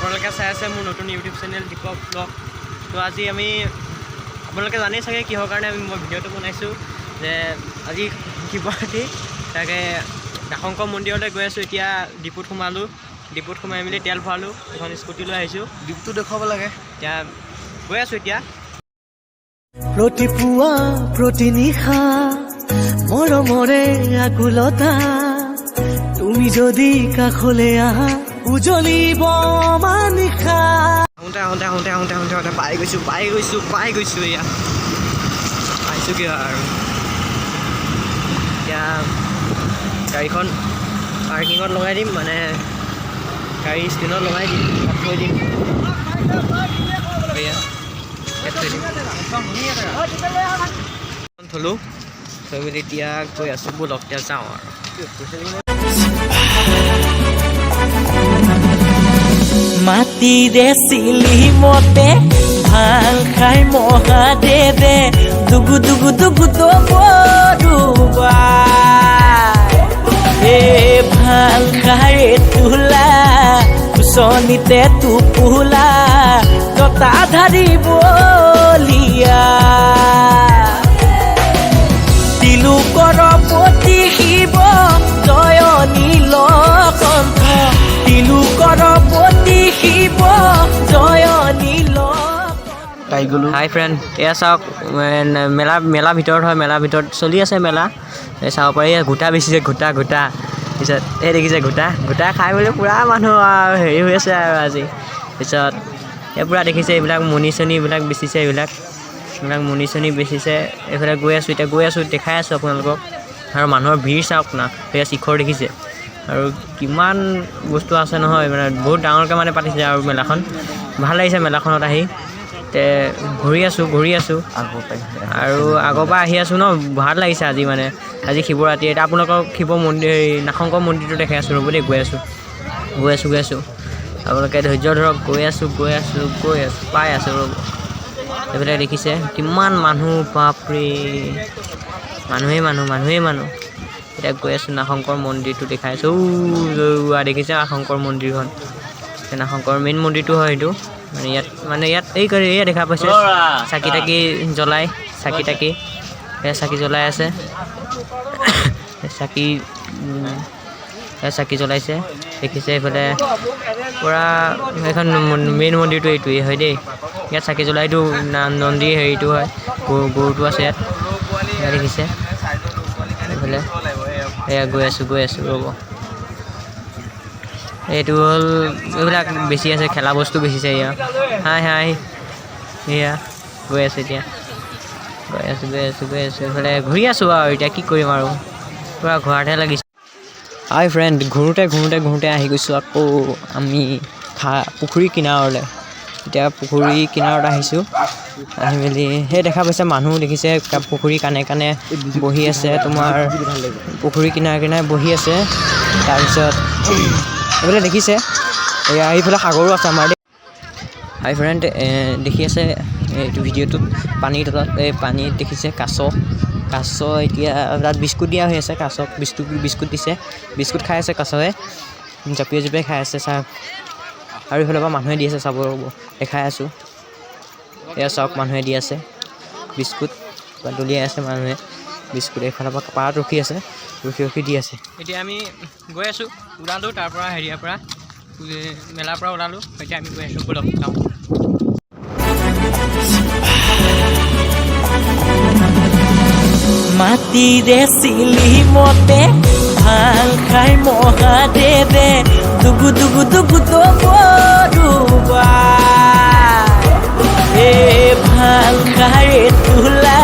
আপোনালোকে চাই আছে মোৰ নতুন ইউটিউব চেনেল দীপক ব্লগ। তো আজি আমি আপোনালোকে জানেই চাগে কিহৰ কাৰণে মই ভিডিঅ'টো বনাইছোঁ, যে আজি শিৱৰাত্ৰি তাকে নাশংকৰ মন্দিৰলৈ গৈ আছোঁ। এতিয়া ডিপুত সোমালোঁ, ডিপুত সোমাই মেলি তেল ভৰালোঁ, এখন স্কুটি লৈ আহিছোঁ। ডিপুটো দেখুৱাব লাগে। এতিয়া গৈ আছোঁ। এতিয়া প্ৰতিপুৱা প্ৰতি নিশা মৰমৰে আকুলতা, তুমি যদি কাষলৈ আহা উজলিব নিশা। আহোঁতে পাই গৈছোঁ এয়া পাইছোঁগৈ আৰু। এতিয়া গাড়ীখন পাৰ্কিঙত লগাই দিম, মানে গাড়ী ষ্টেণ্ডত লগাই দিম, তাত থৈ দিম। এয়া থলোঁ, থৈ মেলি এতিয়া গৈ আছোঁ। ব'লক এতিয়া যাওঁ আৰু। মাটিৰে চিলিমতে ভাল খাই মহাদেৱে দুগু দুগু দুগু দবৰুবা, ভাল খাই তোলা কুচনিতে টোপোলা জতা ধাৰি বলিয়া, তিলোকৰ পতি শিৱ জয় নীলকণ্ঠ, তিলোকৰ পতি শিৱ জয় নীলকণ্ঠ। হাই ফ্ৰেণ্ড, এয়া চাওক মেলা ভিতৰত হয়, মেলা ভিতৰত চলি আছে মেলা। এই চাব পাৰি গোটা বেচিছে, গোটা পিছত এই দেখিছে গোটা খাই মেলি পূৰা মানুহ আৰু হেৰি হৈ আছে আৰু আজি। পিছত এই পূৰা দেখিছে এইবিলাক মণি চনি এইবিলাক বেচিছে, এইবিলাক মণি চনি বেচিছে। এইফালে গৈ আছোঁ, দেখাই আছোঁ আপোনালোকক। আৰু মানুহৰ ভিৰ চাওক না, সেয়া শিখৰ দেখিছে আৰু কিমান বস্তু আছে নহয়, মানে বহুত ডাঙৰকৈ মানে পাতিছে আৰু মেলাখন। ভাল লাগিছে মেলাখনত আহি। ঘূৰি আছোঁ আৰু আগৰ পৰা আহি আছোঁ ন, ভাল লাগিছে আজি। মানে আজি শিৱৰাত্ৰি। এতিয়া আপোনালোকক শিৱ মন্দিৰ নাশংকৰ মন্দিৰটো দেখাই আছোঁ। ৰ'ব দেই, গৈ আছোঁ। আপোনালোকে ধৈৰ্য ধৰক। গৈ আছোঁ পাই আছোঁ। ৰ'ব, এইফালে দেখিছে কিমান মানুহ, বাপৰে মানুহেই মানুহ। এতিয়া গৈ আছোঁ, নাশংকৰ মন্দিৰটো দেখাই আছোঁ। দেখিছে নাশংকৰ মন্দিৰখন, নাশংকৰ মেইন মন্দিৰটো হয় এইটো। মানে ইয়াত এয়া দেখা পাইছে চাকি তাকি জ্বলাই, চাকি জ্বলাই আছে। চাকি জ্বলাইছে দেখিছে। এইফালে পূৰা এইখন মেইন মন্দিৰটো এইটোৱেই হয় দেই। ইয়াত চাকি জ্বলাইতো নন্দী হেৰিটো হয়, গৰুটো আছে ইয়াত দেখিছে। এইফালে এয়া গৈ আছোঁ। ৰ'ব, এইটো হ'ল এইবিলাক বেছি আছে, খেলা বস্তু বেচিছে। এয়া হাই এয়া গৈ আছোঁ। এতিয়া গৈ আছোঁ। এইফালে ঘূৰি আছোঁ আৰু এতিয়া কি কৰিম আৰু, পূৰা ঘূৰাতহে লাগিছে। হাই ফ্ৰেণ্ড, ঘূৰোঁতে আহি গৈছোঁ আকৌ আমি পুখুৰী কিনাৰলৈ। এতিয়া পুখুৰী কিনাৰত আহিছোঁ। আহি মেলি সেই দেখা পাইছে মানুহ দেখিছে, পুখুৰী কাণে বহি আছে। তোমাৰ পুখুৰী কিনাৰে বহি আছে। তাৰপিছত এইফালে দেখিছে এয়া এইফালে সাগৰো আছে আমাৰ দেই। হাই ফ্ৰেণ্ড, দেখি আছে এইটো ভিডিঅ'টোত পানীৰ তলত, এই পানীত দেখিছে কাছ। এতিয়া তাত বিস্কুট দিয়া হৈ আছে। কাছক বিস্কুট দিছে, বিস্কুট খাই আছে কাছৱে, জঁপিয়াই খাই আছে। চাওক, আৰু এইফালৰ পৰা মানুহে দি আছে, চাব। ৰ'ব, দেখাই আছোঁ। এয়া চাওক, মানুহে দি আছে বিস্কুট, দলিয়াই আছে মানুহে বিস্কুট। এইফালৰ পৰা পাৰত ৰখি আছে, ৰখি দি আছে। এতিয়া আমি গৈ আছোঁ, ওলালোঁ তাৰ পৰা, হেৰিয়াৰ পৰা, মেলাৰ পৰা ওলালোঁ। এতিয়া আমি গৈ আছোঁ, ব'লক যাওঁ। মাটিৰে চিলিমতে ভাল খাই মহাদেৱে দুগু দুগু দুগু দবৰুবা, ভাল খাই তোলা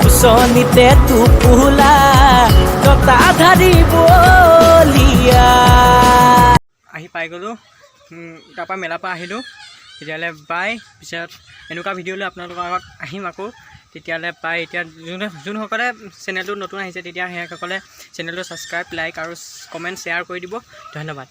কুচনিতে টোপোলা জতা ধাৰি বলিয়া। আহি পাই গ'লোঁ, তাৰপৰা মেলাৰ পৰা আহিলোঁ। তেতিয়াহ'লে বাই। পিছত এনেকুৱা ভিডিঅ' লৈ আপোনালোকৰ আগত আহিম আকৌ। তেতিয়াহ'লে বাই। এতিয়া যোনসকলে চেনেলটো নতুন আহিছে, তেতিয়া সেইসকলে চেনেলটো ছাবস্ক্ৰাইব, লাইক আৰু কমেণ্ট শ্বেয়াৰ কৰি দিব। ধন্যবাদ।